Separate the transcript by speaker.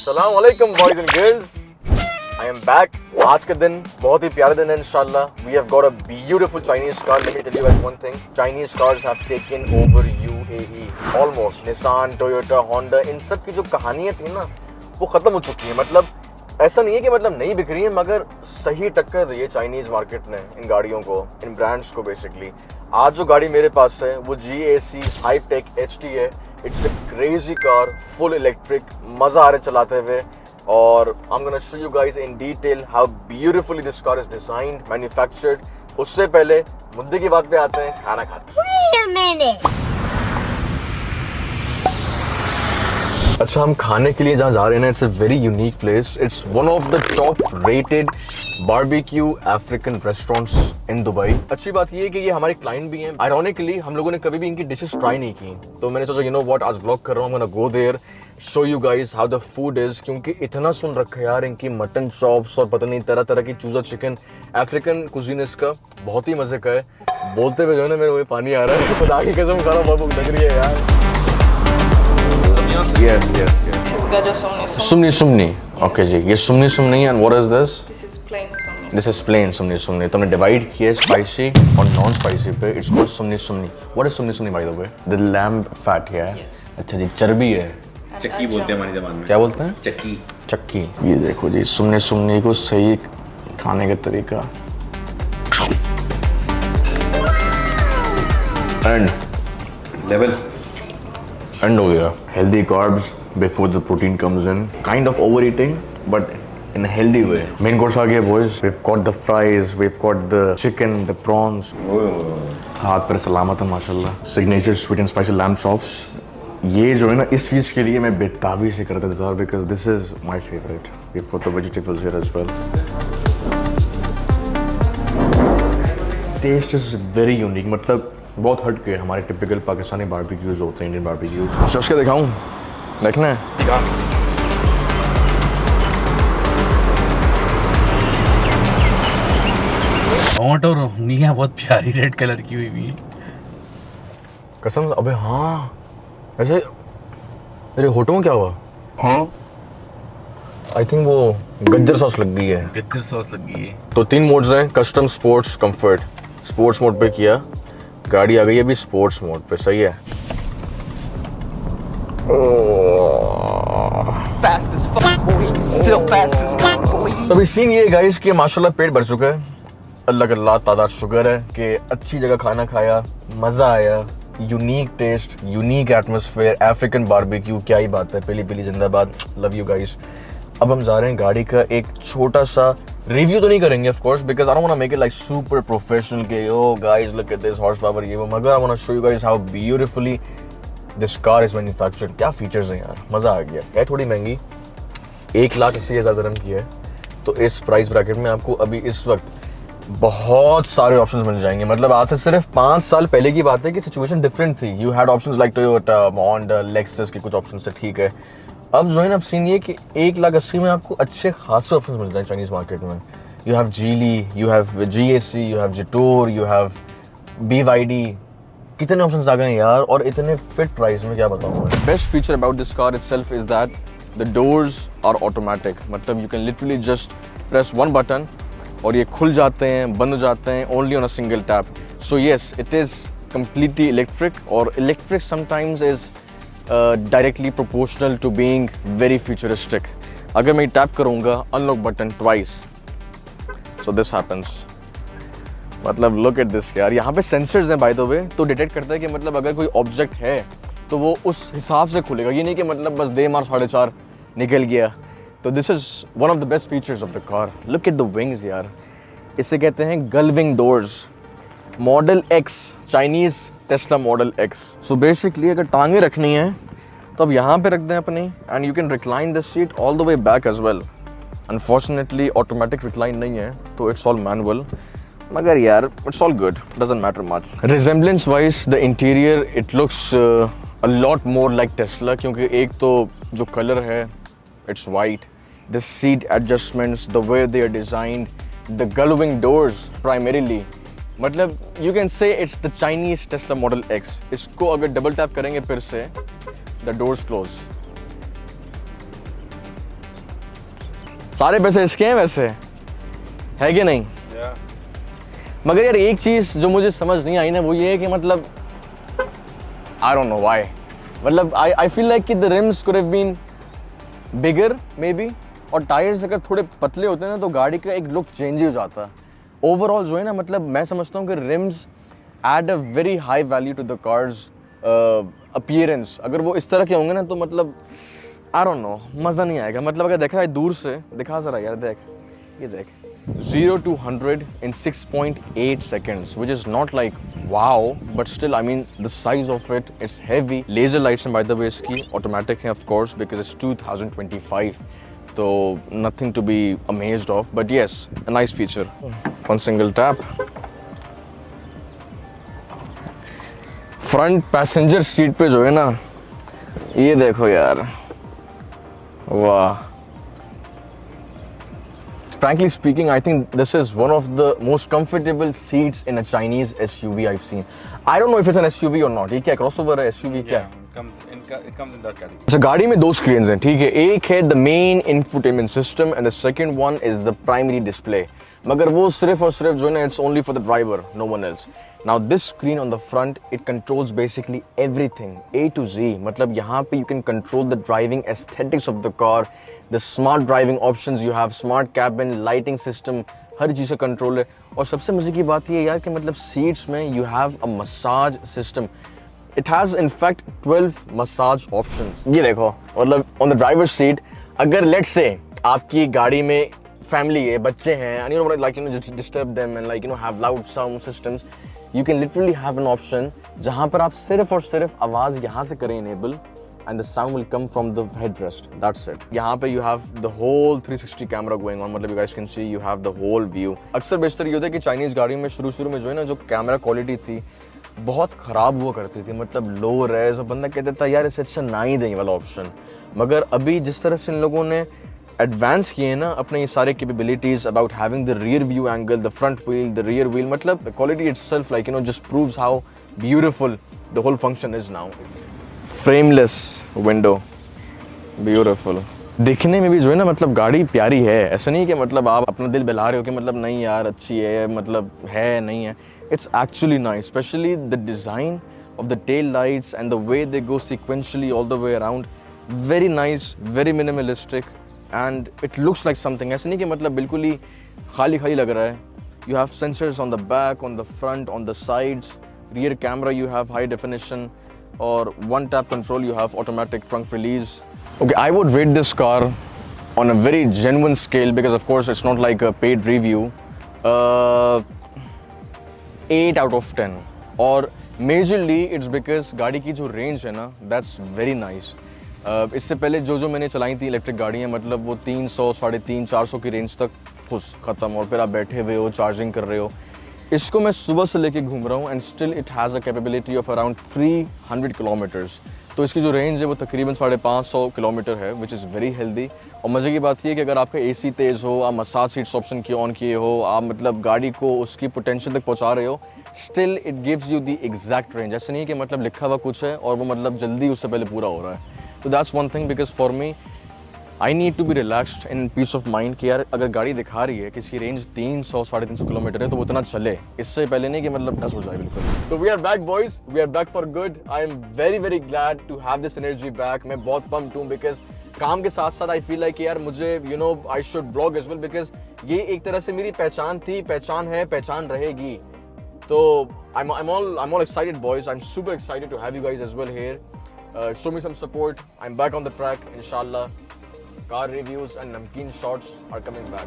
Speaker 1: अस्सलाम वालेकुम boys and girls, I am back. आज का दिन बहुत ही प्यारा दिन है इंशाल्लाह। We have got a beautiful Chinese car. Let me tell you guys one thing, Chinese cars have taken over UAE almost. Nissan, Toyota, Honda, इन सब की जो कहानियां थी ना वो खत्म हो चुकी है। मतलब ऐसा नहीं है कि मतलब नहीं बिक रही है, मगर सही टक्कर दी है चाइनीज मार्केट ने इन गाड़ियों को, इन ब्रांड्स को बेसिकली। आज जो गाड़ी मेरे पास है वो GAC हाईटेक HT है। It's a crazy car, full electric, मजा आ रहा है चलाते हुए। और आई am gonna show you guys in detail how beautifully this car is designed, manufactured. उससे पहले मुद्दे की बात पे आते हैं, खाना खाते हैं।
Speaker 2: Wait a minute.
Speaker 1: अच्छा, हम खाने के लिए जहाँ जा रहे हैं, it's a very unique place. It's one of the top rated barbecue African restaurants in Dubai. अच्छी बात ये है कि ये हमारे क्लाइंट भी हैं। आयरॉनिकली हम लोगों ने कभी भी इनकी डिशेस ट्राई नहीं की, तो मैंने सोचा यू नो व्हाट, आज व्लॉग कर रहा हूँ, I am gonna go there, show you guys how the food is. क्योंकि इतना सुन रखा है यार इनकी मटन चॉप्स और पता नहीं तरह तरह की चूजा चिकन, अफ्रीकन कुजीन इसका बहुत ही मजे का है। बोलते हुए जो है ना मेरे मुंह में पानी आ रहा है। खुदा की कसम खा रहा हूँ, बहुत भूख लग रही है यार। Yes.
Speaker 3: This is gaja
Speaker 1: Sumni. Okay जी, ये sumni and what is this?
Speaker 3: This is plain sumni.
Speaker 1: This is plain sumni. तुमने डिवाइड किया है स्पाइसी और नॉन स्पाइसी पे। It's called sumni. What is sumni by the way? The lamb fat है। अच्छा जी, चर्बी है।
Speaker 4: चक्की बोलते हैं हमारी जबान में।
Speaker 1: क्या बोलते हैं?
Speaker 4: चक्की।
Speaker 1: ये देखो जी, sumni को सही खाने का तरीका। एंड हो गया। Healthy carbs before the protein comes in, kind of over eating but in a healthy way. Main course आ गया boys. We have got the fries, we have got the chicken, the prawns. हाथ पर सलामत है माशाल्लाह। Signature sweet and spicy lamb chops. ये जो है ना, इस चीज के लिए मैं बेताबी से करता इंतजार, because this is my favourite. We have got the vegetables here as well. Taste is very unique, मतलब बहुत हट के हमारे टिपिकल पाकिस्तानी बारबेक्यूज होते हैं, इंडियन बारबेक्यूज। चश के दिखाऊं? देखना है?
Speaker 4: होंठ और निया बहुत प्यारी रेड कलर की हुई है।
Speaker 1: कसम, अबे हाँ, ऐसे मेरे होठों में क्या हुआ?
Speaker 4: हाँ,
Speaker 1: आई थिंक वो गज्जर सॉस लग गई है।
Speaker 4: गज्जर सॉस लग गई है।
Speaker 1: तो 3 मोड्स हैं, custom, sports, comfort. Sports mode पे किया, गाड़ी आ गई है अभी स्पोर्ट्स मोड पे। सही है। तो अभी सीन ये गाइस कि माशाल्लाह पेट भर चुका है, अल्लाह का तादाद शुक्र है कि अच्छी जगह खाना खाया, मजा आया, unique taste, unique atmosphere, African barbecue, क्या ही बात है। पहली जिंदाबाद, लव यू गाइस। अब हम जा रहे हैं गाड़ी का एक छोटा सा रिव्यू तो नहीं करेंगे of course, because I don't want to make it like super professional के oh guys look at this horse power ये वो, मगर I want to show you guys how beautifully this car is manufactured. क्या features हैं यार, मजा आ गया। है थोड़ी महंगी, 1,80,000 दिरहम की है। तो इस प्राइस ब्रैकेट में आपको अभी इस वक्त बहुत सारे ऑप्शंस मिल जाएंगे। मतलब आज से सिर्फ 5 साल पहले की बात है कि सिचुएशन डिफरेंट थी। You had options like Toyota, Honda, Lexus के कुछ ऑप्शन से, ठीक है। अब जो है ना, अब सीन ये कि 1,80,000 में आपको अच्छे खासे ऑप्शन मिल जाए चाइनीज मार्केट में। You have Geely, you have GAC, you have Jetour, you have BYD। कितने ऑप्शंस आ गए हैं यार, और इतने फिट प्राइस में, क्या बताऊँ मैं। Best feature about this car itself is that the doors are automatic. मतलब you can literally just press one button और ये खुल जाते हैं, बंद हो जाते हैं, only on a single tap. So yes, it is completely electric, और electric sometimes is directly proportional to being very futuristic. अगर मैं टैप करूँगा unlock button twice, so this happens. मतलब लुक एट दिस यार, यहाँ पे सेंसर्स हैं by the way, तो डिटेक्ट करता है कि मतलब अगर कोई ऑब्जेक्ट है तो वो उस हिसाब से खुलेगा। ये नहीं कि मतलब बस दे मार 4.5 निकल गया। तो this is one of the best features of the car. Look at the wings यार, इसे कहते हैं gullwing doors. Model X, Chinese Tesla model X। So basically अगर टांगे रखनी है तो अब यहाँ पे रख दें अपनी, and you can recline this seat all the way back as well. Unfortunately automatic recline नहीं है, तो इट्स ऑल मैनुअल, मगर यार it's all good, doesn't matter much. Resemblance wise the interior it looks a lot more like Tesla, क्योंकि एक तो जो colour है it's white, the seat adjustments, the way they are designed, the gullwing doors primarily, मतलब you can say it's the Chinese Tesla model X। इसको अगर double tap करेंगे फिर से, द डोर्स क्लोज, सारे पैसे इसके हैं वैसे, है कि नहीं? मगर यार एक चीज़ जो मुझे समझ नहीं आई ना, वो ये है कि मतलब आई डोंट नो व्हाई, मतलब आई फील लाइक कि the rims could have been bigger maybe, और टायर्स अगर थोड़े पतले होते हैं ना तो गाड़ी का एक लुक चेंज हो जाता है। ओवरऑल जो है ना, मतलब मैं समझता हूँ कि rims add a very high value to the car's appearance. अगर वो इस तरह के होंगे ना तो मतलब आई डोंट नो, मज़ा नहीं आएगा। मतलब अगर देखा है दूर से, दिखा ज़रा यार, देख ये देख, 0 to 100 in 6.8 seconds, which is not like wow, but still, I mean, the size of it, it's heavy. Laser lights, and by the way, इसकी automatic है, of course, because it's 2025. So nothing to be amazed of, but yes, a nice feature. One single tap. Front passenger seat पे जो है ना, ये देखो यार, वाह. Frankly speaking, I think this is one of the most comfortable seats in a Chinese SUV I've seen. I don't know if it's an SUV or not. ये क्या crossover है, SUV क्या है?
Speaker 4: It comes in that category.
Speaker 1: अच्छा, गाड़ी में दो screens हैं, ठीक है? एक है the main infotainment system and the second one is the primary display. मगर वो सिर्फ और सिर्फ जो है ना, it's only for the driver, no one else. Now this screen on the front, it controls basically everything, A to Z. मतलब यहाँ पे you can control the driving aesthetics of the car, the smart driving options you have, smart cabin, lighting system, हर चीज़ का control है। और सबसे मजे की बात ये यार कि मतलब सीट्स में you have a massage system. It has in fact 12 massage options. ये देखो, मतलब on the driver's seat, अगर let's say आपकी गाड़ी में family है, बच्चे हैं, and you know like you know just disturb them and like you know have loud sound systems, you can literally have an option जहाँ पर आप सिर्फ और सिर्फ आवाज़ यहाँ से करें enable and the sound will come from the headrest. That's it. यहाँ पे you have the whole 360 camera going on. मतलब you guys can see you have the whole view. अक्सर बेशतर ये होता है कि चाइनीज़ गाड़ी में शुरू में जो है ना, जो कैमरा क्वालिटी थी बहुत ख़राब हुआ करती थी, मतलब लो रेज, और बंदा कहता था यार इससे अच्छा ना ही दें वाला ऑप्शन। मगर अभी जिस तरह से इन लोगों ने एडवांस किए ना अपने ये सारे capabilities about having the rear view angle, the front wheel, the rear wheel, मतलब quality itself like you know just proves how beautiful the whole function is now. Frameless window, beautiful. दिखने में भी जो है ना, मतलब गाड़ी प्यारी है, ऐसा नहीं कि मतलब आप अपना दिल बहला रहे हो कि मतलब नहीं यार अच्छी है, मतलब है नहीं है। It's actually nice, especially the design of the tail lights and the way they go sequentially all the way around. Very nice, very minimalistic, and it looks like something. ऐसा नहीं कि मतलब बिल्कुल ही खाली लग रहा है। You have sensors on the back, on the front, on the sides. Rear camera you have high definition, or one tap control you have automatic trunk release. Okay, I would rate this car on a very genuine scale because of course it's not like a paid review. 8 out of 10, और majorly it's because गाड़ी की जो range है ना, that's very nice. इससे पहले जो मैंने चलाई थी इलेक्ट्रिक गाड़ियाँ, मतलब वो 300, 350, 400 की रेंज तक ख़त्म, और फिर आप बैठे हुए हो, चार्जिंग कर रहे हो। इसको मैं सुबह से लेके घूम रहा हूँ and still it has a capability of around 300 kilometres. तो इसकी जो रेंज है वो तकरीबन 550 किलोमीटर है, विच इज़ वेरी हेल्दी। और मज़े की बात ये है कि अगर आपका AC तेज़ हो, आप मसाज सीट्स ऑप्शन की ऑन किए हो, आप मतलब गाड़ी को उसकी पोटेंशियल तक पहुंचा रहे हो, still it gives you the exact range. ऐसा नहीं कि मतलब लिखा हुआ कुछ है और वो मतलब जल्दी उससे पहले पूरा हो रहा है। तो that's one thing, because for me I need to be relaxed in peace of mind कि यार अगर गाड़ी दिखा रही है कि इसकी रेंज 300, 350 किलोमीटर है, तो वो इतना चले, इससे पहले नहीं कि मतलब टच हो जाए बिल्कुल। तो we are back boys, we are back for good. I am very glad to have this energy back. मैं बहुत पम्प्ड हूँ बिकॉज काम के साथ साथ आई फील लाइक यार मुझे you know I should blog as well, because ये एक तरह से मेरी पहचान थी, पहचान है, पहचान रहेगी। तो I'm all excited boys. I'm super excited to have you guys as well here. Show me some support. I'm back on the track, inshallah. Car reviews and namkeen shots are coming back.